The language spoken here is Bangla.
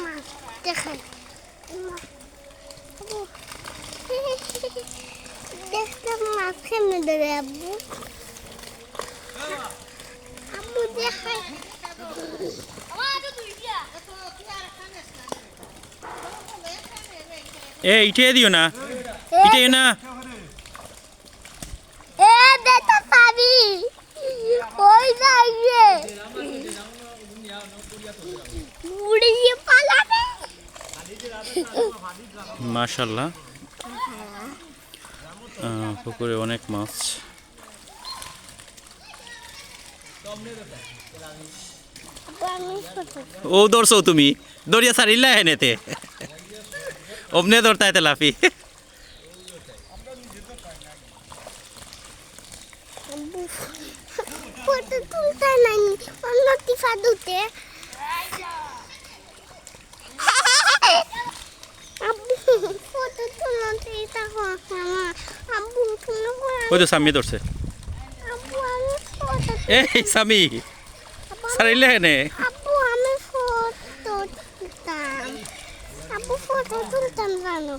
মাছ দেখাই দেখলাম মাছ কেমনে ধরে আব্বু আব্বু দেখাই এ ইটে দিও না ইটে না এ বেটা পাবি ওই যাইয়ে উড়িয়ে পালাবে মাশাআল্লাহ পুকুরে অনেক মাছ ও ধরছো তুমি দরিয়া ছাড়িলা হেনেতে অমনে ধরতা এতে লাফি ফটো তুলতে নাই অন্য টিফা দুতে আব্বু ফটো তুলতে তখন আব্বু তুমি ওই তো সামনে ধরছে আব্বু আমি ফটো এই সামি ছাড়িলে হেনে আব্বু আমি ফটো তুলতাম আব্বু ফটো তুলতাম জানো